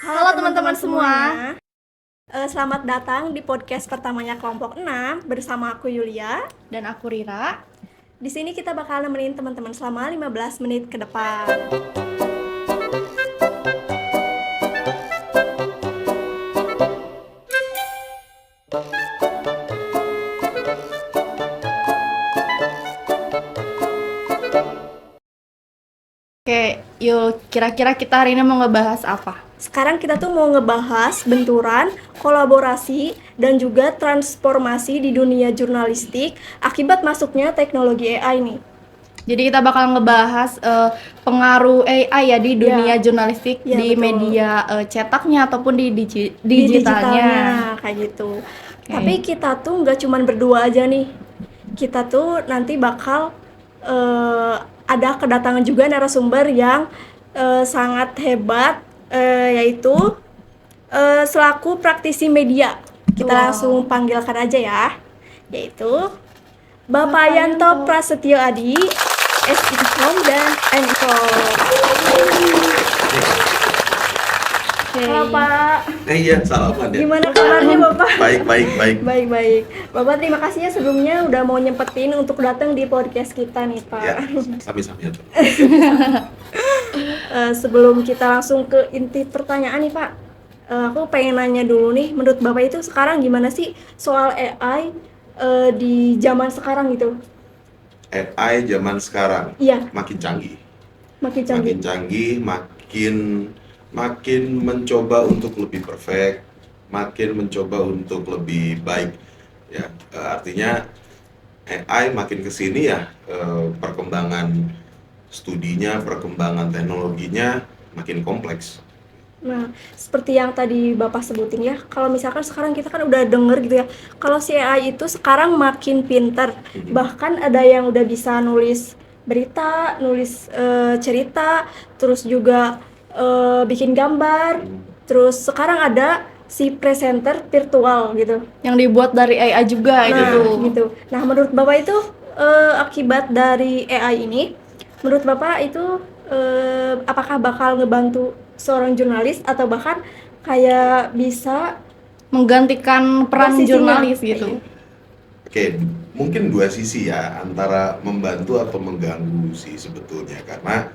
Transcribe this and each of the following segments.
Halo teman-teman semua. Selamat datang di podcast pertamanya kelompok 6 bersama aku Yulia. Dan aku Rira. Di sini kita bakal nemenin teman-teman selama 15 menit ke depan. Oke, yuk kira-kira kita hari ini mau ngebahas apa? Sekarang kita tuh mau ngebahas benturan, kolaborasi, dan juga transformasi di dunia jurnalistik akibat masuknya teknologi AI nih. Jadi kita bakal ngebahas pengaruh AI ya di dunia jurnalistik, Ya, di betul. media cetaknya ataupun di Di digitalnya. kayak gitu. Tapi kita tuh nggak cuman berdua aja nih. Kita tuh nanti bakal ada kedatangan juga narasumber yang sangat hebat, yaitu selaku praktisi media. Kita langsung panggilkan aja ya, yaitu Bapak Yanto Prasetyo Adi, S.Infom dan M.Infom. Halo Pak. Iya, salaman ya. Gimana kabarnya Bapak? Baik. Baik. Bapak terima kasih ya sebelumnya udah mau nyempetin untuk datang di podcast kita nih Pak. Ya, sami-sami ya tuh. Sebelum kita langsung ke inti pertanyaan nih Pak, aku pengen nanya dulu nih, menurut Bapak itu sekarang gimana sih soal AI di zaman sekarang gitu? AI zaman sekarang Iya, makin canggih. makin canggih. Makin mencoba untuk lebih perfect, makin mencoba untuk lebih baik. Ya, artinya AI makin kesini ya, perkembangan studinya, perkembangan teknologinya makin kompleks. Nah, seperti yang tadi Bapak sebutin ya, kalau misalkan sekarang kita kan udah denger gitu ya, kalau si AI itu sekarang makin pinter, bahkan ada yang udah bisa nulis berita, nulis cerita, terus juga bikin gambar, terus sekarang ada si presenter virtual gitu. Yang dibuat dari AI juga Gitu. Nah, menurut Bapak itu akibat dari AI ini, menurut Bapak itu apakah bakal ngebantu seorang jurnalis atau bahkan kayak bisa Menggantikan peran posisinya? jurnalis gitu. Oke, mungkin dua sisi ya, antara membantu atau mengganggu sih sebetulnya. Karena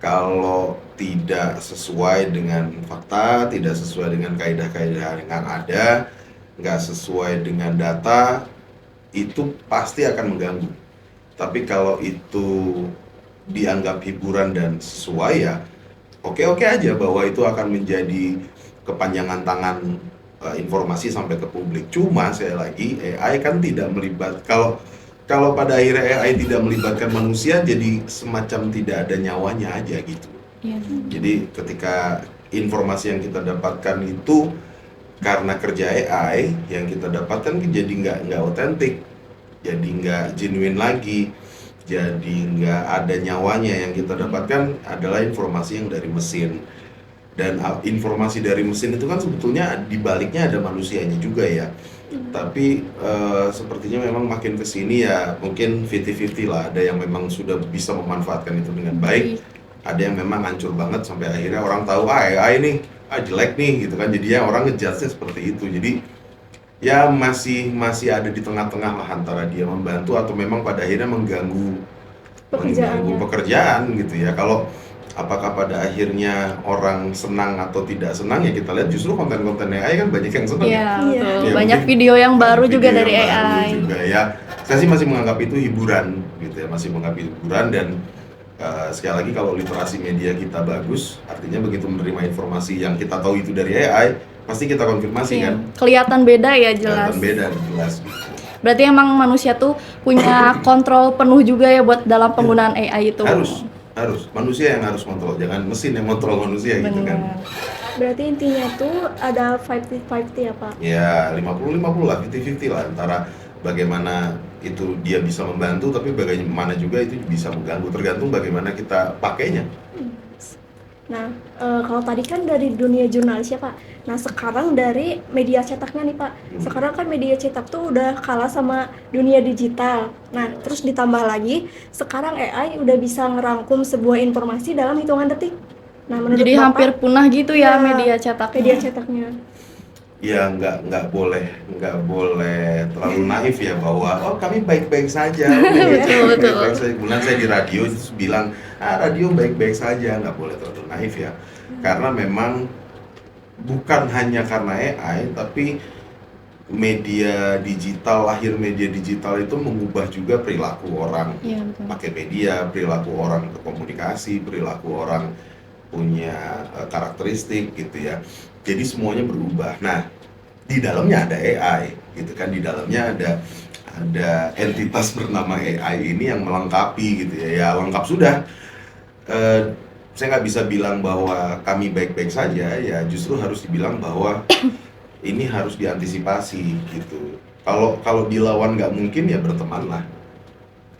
kalau tidak sesuai dengan fakta, tidak sesuai dengan kaidah-kaidah yang ada, nggak sesuai dengan data, itu pasti akan mengganggu. Tapi kalau itu dianggap hiburan dan sesuai ya, oke-oke aja bahwa itu akan menjadi kepanjangan tangan informasi sampai ke publik. Cuma sekali lagi AI kan tidak kalau pada akhirnya AI tidak melibatkan manusia, jadi semacam tidak ada nyawanya aja gitu. Jadi ketika informasi yang kita dapatkan itu karena kerja AI yang kita dapatkan jadi nggak otentik, jadi nggak genuine lagi, jadi nggak ada nyawanya. Yang kita dapatkan adalah informasi yang dari mesin. Dan informasi dari mesin itu kan sebetulnya di baliknya ada manusianya juga ya. Tapi sepertinya memang makin kesini ya mungkin 50-50 lah. Ada yang memang sudah bisa memanfaatkan itu dengan baik, ada yang memang hancur banget sampai akhirnya orang tahu AI ini jelek nih gitu kan. Jadinya orang ngejudge-nya seperti itu. Jadi ya masih ada di tengah-tengah lah antara dia membantu atau memang pada akhirnya mengganggu pekerjaan gitu ya. Kalau apakah pada akhirnya orang senang atau tidak senang ya kita lihat justru konten-konten AI kan banyak yang senang. Iya, betul. Ya, Banyak mungkin video yang baru video juga yang dari baru AI. juga ya. Saya sih masih menganggap itu hiburan gitu ya, masih menganggap hiburan. Dan sekali lagi kalau literasi media kita bagus, artinya begitu menerima informasi yang kita tahu itu dari AI, pasti kita konfirmasi kan. Kelihatan beda ya, jelas. Kelihatan beda jelas gitu. Berarti emang manusia tuh punya kontrol penuh juga ya buat dalam penggunaan AI itu. Harus manusia yang harus kontrol, jangan mesin yang kontrol manusia. Bener. Gitu kan. Berarti intinya tuh ada 50-50 ya Pak? Ya 50-50 lah, 50-50 lah antara bagaimana itu dia bisa membantu tapi bagaimana juga itu bisa mengganggu, tergantung bagaimana kita pakainya. Nah, kalau tadi kan dari dunia jurnalis ya Pak. Nah, sekarang dari media cetaknya nih Pak. Sekarang kan media cetak tuh udah kalah sama dunia digital. Nah, terus ditambah lagi, sekarang AI udah bisa ngerangkum sebuah informasi dalam hitungan detik. Nah, menurut Jadi Bapak, hampir punah gitu ya ya, media cetaknya. media cetaknya. Ya nggak boleh terlalu naif ya bahwa oh kami baik-baik saja, oh media cetak Betul. baik-baik saja. Kemudian saya di radio terus bilang radio baik-baik saja, nggak boleh terlalu naif ya. Karena memang bukan hanya karena AI, tapi lahir media digital itu mengubah juga perilaku orang Iya, betul. pakai media, perilaku orang berkomunikasi, perilaku orang punya karakteristik gitu ya. Jadi semuanya berubah. Nah, di dalamnya ada AI gitu kan, di dalamnya ada entitas bernama AI ini yang melengkapi gitu ya. Ya lengkap sudah. Saya nggak bisa bilang bahwa kami baik-baik saja, ya justru harus dibilang bahwa ini harus diantisipasi gitu. Kalau dilawan nggak mungkin ya bertemanlah.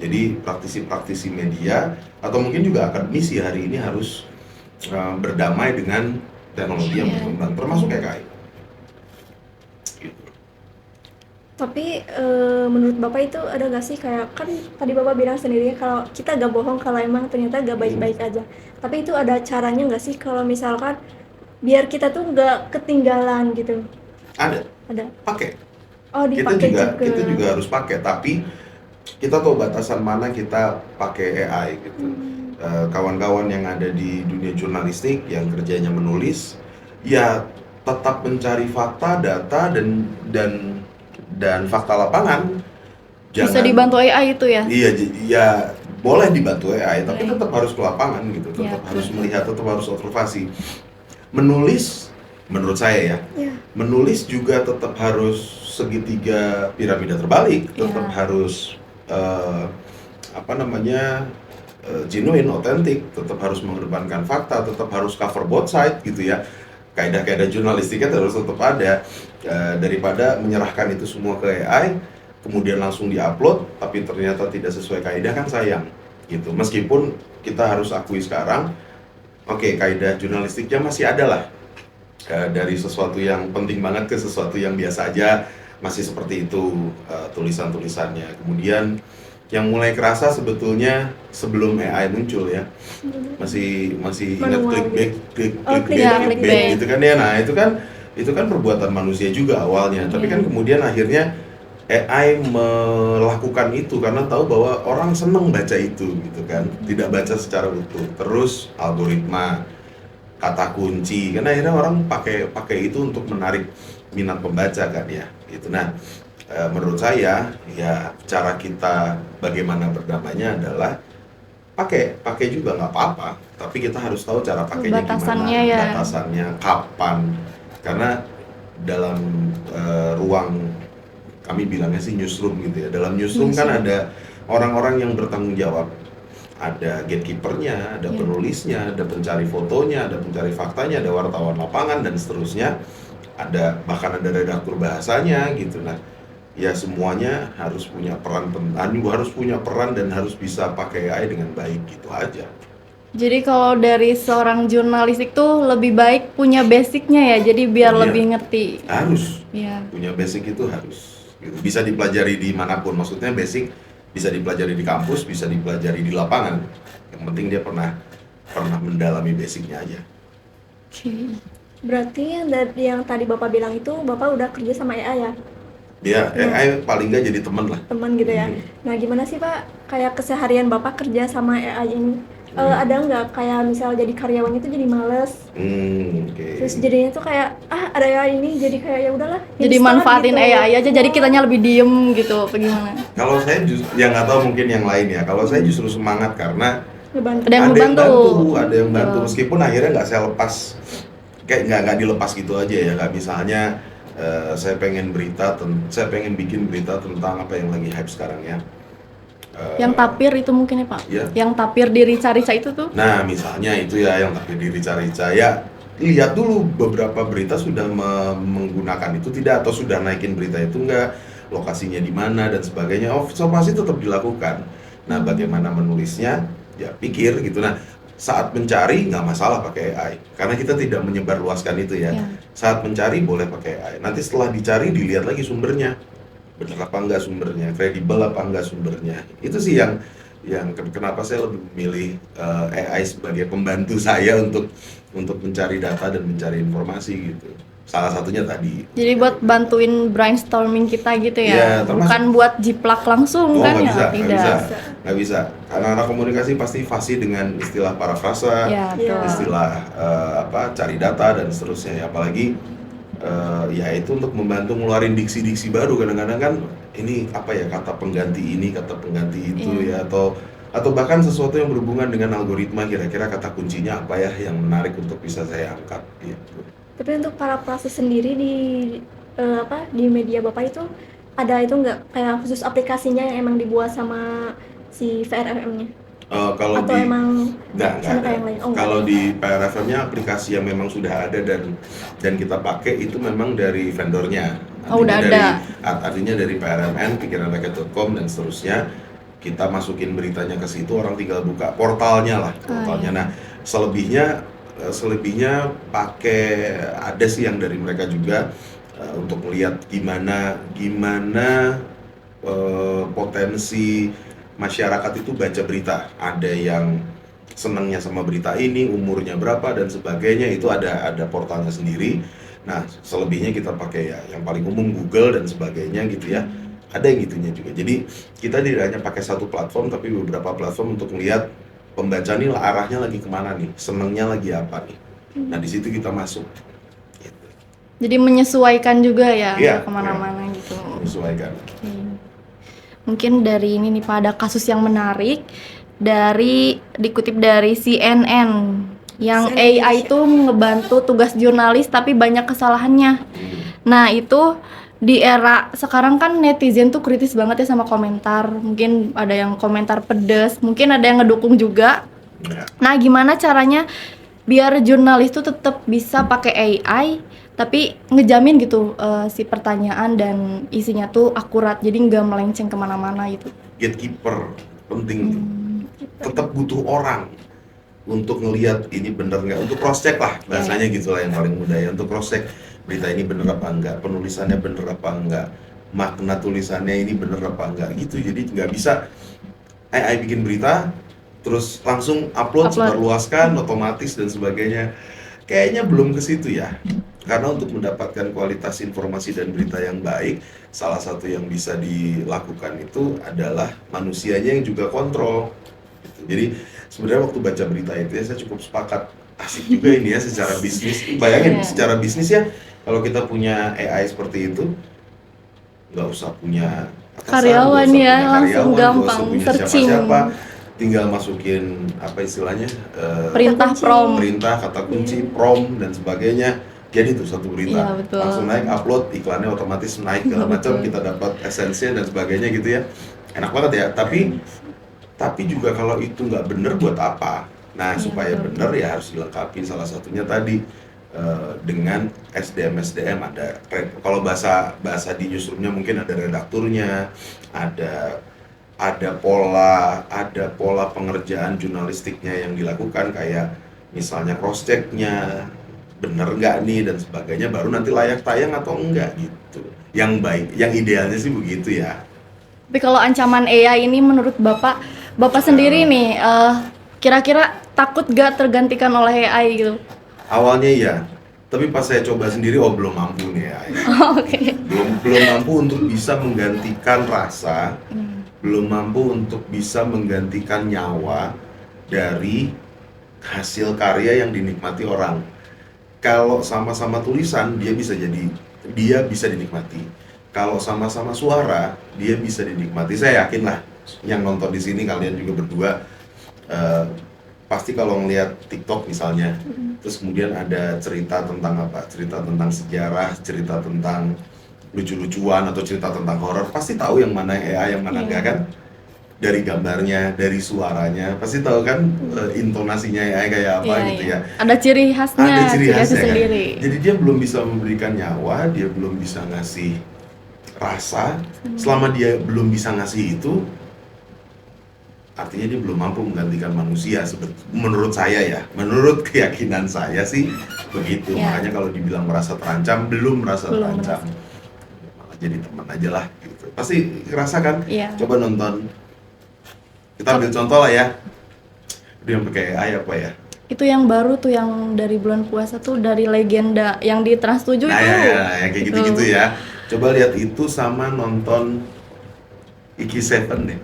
Jadi praktisi-praktisi media atau mungkin juga akademisi hari ini harus berdamai dengan teknologi yang berkembang, termasuk AI. Gitu. Tapi menurut Bapak itu ada nggak sih kayak, kan tadi Bapak bilang sendiri kalau kita gak bohong kalau emang ternyata gak baik-baik aja. Tapi itu ada caranya nggak sih kalau misalkan biar kita tuh nggak ketinggalan gitu? Ada, Ada. pakai. Oh, dipakai juga. Kita juga harus pakai, tapi kita tahu batasan mana kita pakai AI gitu. Kawan-kawan yang ada di dunia jurnalistik yang kerjanya menulis, ya tetap mencari fakta, data dan fakta lapangan. Bisa dibantu AI itu ya? Iya, ya boleh dibantu AI, tapi tetap harus ke lapangan gitu, tetap harus melihat, tetap harus observasi. Menulis, menurut saya ya, menulis juga tetap harus segitiga piramida terbalik, tetap harus genuine, otentik, tetap harus mengedepankan fakta, tetap harus cover both side gitu ya. Kaidah-kaidah jurnalistiknya harus tetap ada, daripada menyerahkan itu semua ke AI kemudian langsung diupload tapi ternyata tidak sesuai kaidah, kan sayang gitu. Meskipun kita harus akui sekarang kaidah jurnalistiknya masih ada lah, dari sesuatu yang penting banget ke sesuatu yang biasa aja masih seperti itu tulisan-tulisannya. Kemudian yang mulai kerasa sebetulnya sebelum AI muncul ya, masih ingat clickbait gitu kan ya. Nah itu kan perbuatan manusia juga awalnya, tapi kan kemudian akhirnya AI melakukan itu karena tahu bahwa orang seneng baca itu gitu kan, tidak baca secara utuh. Terus algoritma, kata kunci, karena akhirnya orang pakai itu untuk menarik minat pembaca kan ya gitu. Nah, menurut saya ya cara kita bagaimana berdamainya adalah pakai juga nggak apa-apa, tapi kita harus tahu cara pakainya gimana, batasannya kapan. Karena dalam ruang, kami bilangnya sih newsroom gitu ya, dalam newsroom kan ada orang-orang yang bertanggung jawab, ada gatekeepernya, ada penulisnya, ada pencari fotonya, ada pencari faktanya, ada wartawan lapangan dan seterusnya, bahkan ada redaktur bahasanya gitu. Nah, ya semuanya harus punya peran dan harus bisa pakai AI dengan baik gitu aja. Jadi kalau dari seorang jurnalistik tuh lebih baik punya basicnya ya, jadi biar lebih ngerti. Harus. Punya basic itu harus. Gitu. Bisa dipelajari di manapun, maksudnya basic bisa dipelajari di kampus, bisa dipelajari di lapangan. Yang penting dia pernah mendalami basicnya aja. Berarti yang tadi Bapak bilang itu Bapak udah kerja sama AI ya? Ya, AI paling nggak jadi teman lah. Teman gitu ya. Nah, gimana sih Pak kayak keseharian Bapak kerja sama AI ini? Ada nggak kayak misal jadi karyawan itu jadi males? Terus jadinya tuh kayak ada AI ini jadi kayak ya udahlah. Jadi manfaatin gitu. AI aja, jadi kitanya lebih diem gitu, apa gimana? Kalau saya ya nggak tahu, mungkin yang lain ya. Kalau saya justru semangat karena ada yang bantu meskipun akhirnya nggak saya lepas, kayak nggak dilepas gitu aja ya. Kayak misalnya saya pengen bikin berita tentang apa yang lagi hype sekarang ya. Yang tapir itu mungkin ya Pak? Yang tapir di rica-rica itu tuh? Nah misalnya itu ya, yang tapir di rica-rica ya, lihat dulu beberapa berita sudah menggunakan itu tidak, atau sudah naikin berita itu enggak, lokasinya di mana dan sebagainya. Observasi tetap dilakukan. Nah bagaimana menulisnya ya pikir gitu. Nah saat mencari nggak masalah pakai AI karena kita tidak menyebarluaskan itu ya. Saat mencari boleh pakai AI, nanti setelah dicari dilihat lagi sumbernya, benar apa enggak sumbernya, kredibel apa enggak sumbernya. Itu sih yang kenapa saya lebih memilih AI sebagai pembantu saya untuk mencari data dan mencari informasi gitu. Salah satunya tadi. Jadi buat bantuin brainstorming kita gitu Iya, ya, bukan buat jiplak langsung Oh, kan nggak ya? bisa, Tidak. nggak bisa. Karena anak komunikasi pasti fasih dengan istilah parafrasa, Ya, betul. istilah cari data dan seterusnya. Apalagi ya itu untuk membantu ngeluarin diksi-diksi baru. Kadang-kadang kan ini apa ya, kata pengganti ini, kata pengganti itu ya, atau bahkan sesuatu yang berhubungan dengan algoritma. Kira-kira kata kuncinya apa ya yang menarik untuk bisa saya angkat gitu. Tapi untuk para proses sendiri di media Bapak itu ada itu nggak kayak khusus aplikasinya yang emang dibuat sama si VRFM-nya? Kalau Atau di emang nggak sama ada. kayak yang lain? Oh, nggak Kalau ada. di PRFM-nya aplikasi yang memang sudah ada dan kita pakai itu memang dari vendornya. Oh, udah ada. Artinya dari PRMN, pikiranrakyat.com dan seterusnya. Kita masukin beritanya ke situ, orang tinggal buka portalnya lah, portalnya. Nah, selebihnya pakai, ada sih yang dari mereka juga untuk melihat gimana potensi masyarakat itu baca berita. Ada yang senangnya sama berita ini, umurnya berapa dan sebagainya, itu ada portalnya sendiri. Nah, selebihnya kita pakai ya yang paling umum Google dan sebagainya gitu ya. Ada yang gitunya juga. Jadi kita tidak hanya pakai satu platform, tapi beberapa platform untuk melihat pembaca nih arahnya lagi kemana nih, senangnya lagi apa nih. Nah, di situ kita masuk. Gitu. Jadi menyesuaikan juga ya, Iya, nggak kemana-mana gitu. Menyesuaikan. Oke. Mungkin dari ini nih Pak, ada kasus yang menarik dikutip dari CNN yang AI itu ngebantu tugas jurnalis tapi banyak kesalahannya. Nah itu di era sekarang kan netizen tuh kritis banget ya sama komentar. Mungkin ada yang komentar pedes, mungkin ada yang ngedukung juga. Ya. Nah gimana caranya biar jurnalis tuh tetap bisa pakai AI tapi ngejamin gitu si pertanyaan dan isinya tuh akurat, jadi nggak melenceng kemana-mana gitu. Gatekeeper penting. Tetap butuh orang untuk ngelihat ini bener nggak, untuk cross check lah bahasanya gitulah yang paling mudah ya, untuk cross check berita ini bener apa enggak, penulisannya bener apa enggak, makna tulisannya ini bener apa enggak gitu. Jadi nggak bisa AI bikin berita terus langsung upload. Sebarluaskan otomatis dan sebagainya. Kayaknya belum ke situ ya. Karena untuk mendapatkan kualitas informasi dan berita yang baik, salah satu yang bisa dilakukan itu adalah manusianya yang juga kontrol. Gitu. Jadi sebenarnya waktu baca berita itu ya saya cukup sepakat, asik juga ini ya secara bisnis. Bayangin secara bisnis ya, kalau kita punya AI seperti itu, nggak usah punya atasan, karyawan nggak usah ya, punya langsung karyawan, gampang nggak usah punya searching. siapa-siapa, tinggal masukin apa istilahnya, Perintah prompt. perintah, kata kunci, prompt dan sebagainya. Jadi itu satu berita, Iya, betul. langsung naik, upload, iklannya otomatis naik segala macam, kita dapat esensinya dan sebagainya gitu ya. Enak banget ya. Tapi juga kalau itu nggak bener buat apa? Nah, supaya bener ya harus dilengkapi, salah satunya tadi dengan SDM ada. Kalau bahasa di newsroomnya mungkin ada redakturnya, ada pola pengerjaan jurnalistiknya yang dilakukan, kayak misalnya cross checknya bener nggak nih dan sebagainya, baru nanti layak tayang atau enggak gitu. Yang baik, yang idealnya sih begitu ya. Tapi kalau ancaman AI ini menurut Bapak sendiri nih, kira-kira takut gak tergantikan oleh AI gitu? Awalnya iya, tapi pas saya coba sendiri, belum mampu nih ya. Oke. Belum mampu untuk bisa menggantikan rasa, belum mampu untuk bisa menggantikan nyawa dari hasil karya yang dinikmati orang. Kalau sama-sama tulisan, dia bisa dinikmati. Kalau sama-sama suara, dia bisa dinikmati. Saya yakin lah, yang nonton di sini kalian juga berdua pasti kalau ngelihat TikTok misalnya, terus kemudian ada cerita tentang apa? Cerita tentang sejarah, cerita tentang lucu-lucuan atau cerita tentang horor, pasti tahu yang mana AI, yang mana enggak kan? Dari gambarnya, dari suaranya, pasti tahu kan intonasinya AI kayak apa gitu ya. Ada ciri khasnya, Ada ciri khasnya kan? sendiri. Jadi dia belum bisa memberikan nyawa, dia belum bisa ngasih rasa. Selama dia belum bisa ngasih itu, artinya dia belum mampu menggantikan manusia. Menurut saya ya, menurut keyakinan saya sih begitu. Makanya kalau dibilang merasa terancam, belum merasa terancam. Malah jadi teman aja lah gitu. Pasti ngerasakan. Coba nonton Kita ambil contoh lah ya. Dia yang pakai AI apa ya? Itu yang baru tuh yang dari bulan puasa tuh dari legenda yang di Trans 7 Nah, itu. ya, kayak gitu-gitu ya. Coba lihat itu sama nonton Iki Seven deh.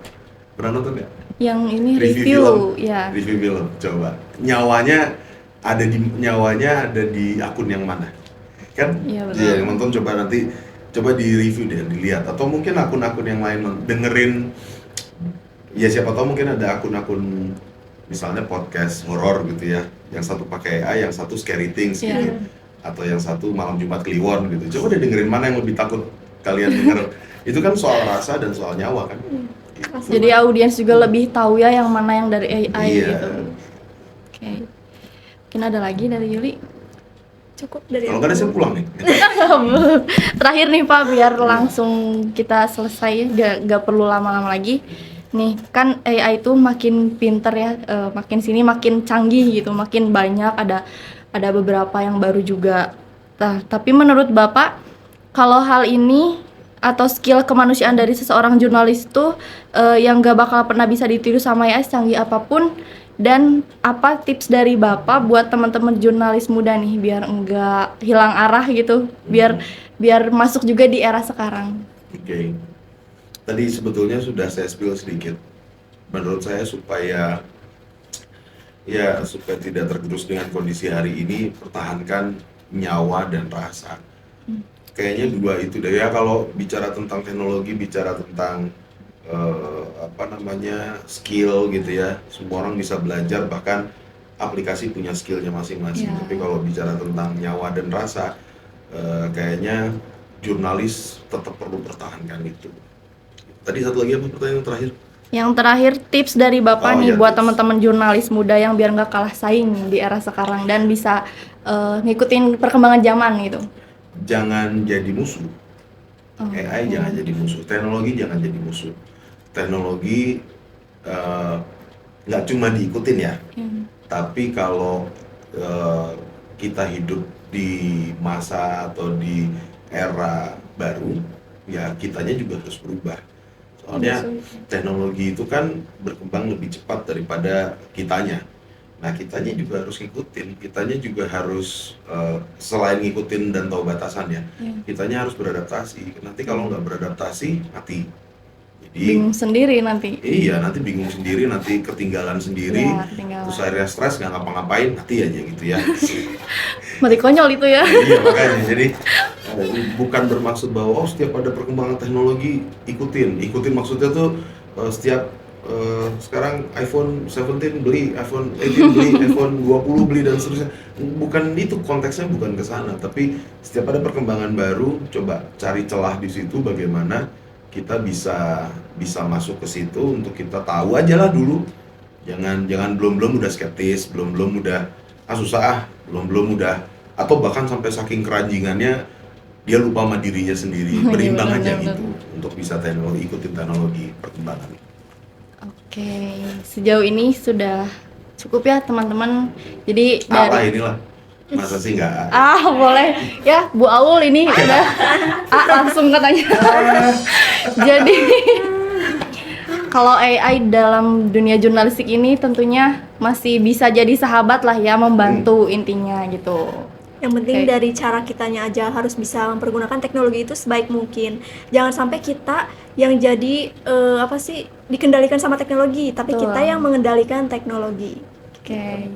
Pernah nonton nggak? Yang ini Review review, film. ya. Review film, coba. Nyawanya ada di akun yang mana? Kan? Iya, betul. Iya, yang nonton coba nanti coba di review deh, dilihat. Atau mungkin akun-akun yang lain dengerin. Ya siapa tahu mungkin ada akun-akun misalnya podcast horor gitu ya. Yang satu pakai AI, yang satu scary things Iya. gitu. Atau yang satu malam Jumat Kliwon gitu. Coba deh dengerin mana yang lebih takut kalian denger. Itu kan soal rasa dan soal nyawa kan. Gitu. Jadi audiens juga lebih tahu ya yang mana yang dari AI Iya. gitu. Oke. Mungkin ada lagi dari Yuli. Cukup dari Kalau nggak ada saya pulang nih. Terakhir nih Pak, biar langsung kita selesai, gak perlu lama-lama lagi. Nih kan AI itu makin pinter ya, makin sini makin canggih gitu, makin banyak, ada beberapa yang baru juga. Nah, tapi menurut Bapak, kalau hal ini atau skill kemanusiaan dari seseorang jurnalis itu yang gak bakal pernah bisa ditiru sama AI secanggih apapun, dan apa tips dari Bapak buat teman-teman jurnalis muda nih biar enggak hilang arah gitu, biar masuk juga di era sekarang. Oke. Tadi sebetulnya sudah saya spill sedikit. Menurut saya supaya tidak tergerus dengan kondisi hari ini, pertahankan nyawa dan rasa. Kayaknya dua itu deh ya. Kalau bicara tentang teknologi, bicara tentang skill gitu ya. Semua orang bisa belajar, bahkan aplikasi punya skillnya masing-masing. Ya. Tapi kalau bicara tentang nyawa dan rasa, kayaknya jurnalis tetap perlu pertahankan itu. Tadi satu lagi apa pertanyaan terakhir? Yang terakhir, tips dari Bapak Oh, nih iya, buat tips. teman-teman jurnalis muda yang biar nggak kalah saing di era sekarang dan bisa ngikutin perkembangan zaman gitu. Jangan jadi musuh. Oh, AI jangan jadi musuh. Teknologi jangan jadi musuh. Teknologi nggak cuma diikutin ya. Tapi kalau kita hidup di masa atau di era baru, ya kitanya juga harus berubah. Soalnya teknologi itu kan berkembang lebih cepat daripada kitanya. Nah, kitanya juga harus ngikutin. Kitanya juga harus selain ngikutin dan tahu batasannya, kitanya harus beradaptasi. Nanti kalau nggak beradaptasi, mati. Jadi Bingung sendiri nanti. iya, nanti bingung sendiri, nanti ketinggalan sendiri, Ya, ketinggalan. terus akhirnya stres, nggak ngapa-ngapain, mati aja gitu ya. Mati konyol itu ya. Iya, makanya jadi bukan bermaksud bahwa setiap ada perkembangan teknologi ikutin maksudnya tuh setiap sekarang iPhone 17 beli, iPhone 18 beli, iPhone 20 beli dan seterusnya. Bukan itu, konteksnya bukan ke sana, tapi setiap ada perkembangan baru, coba cari celah di situ bagaimana kita bisa masuk ke situ untuk kita tahu aja lah dulu. Jangan belum udah skeptis, belum udah susah, belum udah, atau bahkan sampai saking keranjingannya dia lupa sama dirinya sendiri. Berimbang aja benar. gitu untuk bisa ikutin teknologi perkembangan. Oke, sejauh ini sudah cukup ya teman-teman. Jadi Apa dari inilah, masa sih nggak? boleh ya Bu Aul ini udah langsung katanya. Jadi kalau AI dalam dunia jurnalistik ini tentunya masih bisa jadi sahabat lah ya, membantu intinya gitu. Yang penting Oke. dari cara kitanya aja harus bisa mempergunakan teknologi itu sebaik mungkin. Jangan sampai kita yang jadi dikendalikan sama teknologi, tapi Betul. kita yang mengendalikan teknologi. Oke.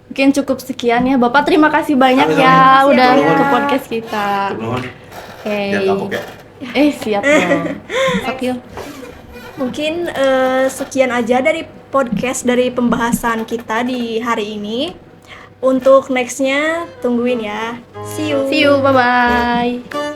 Mungkin cukup sekian ya. Bapak terima kasih banyak Sama-sama. ya Makasih ya, udah Bu. ke podcast kita. Tolongan, Oke. jangan kapok ya. Siap dong. Sakil. Mungkin sekian aja dari podcast dari pembahasan kita di hari ini. Untuk nextnya tungguin ya. See you. See you, bye-bye.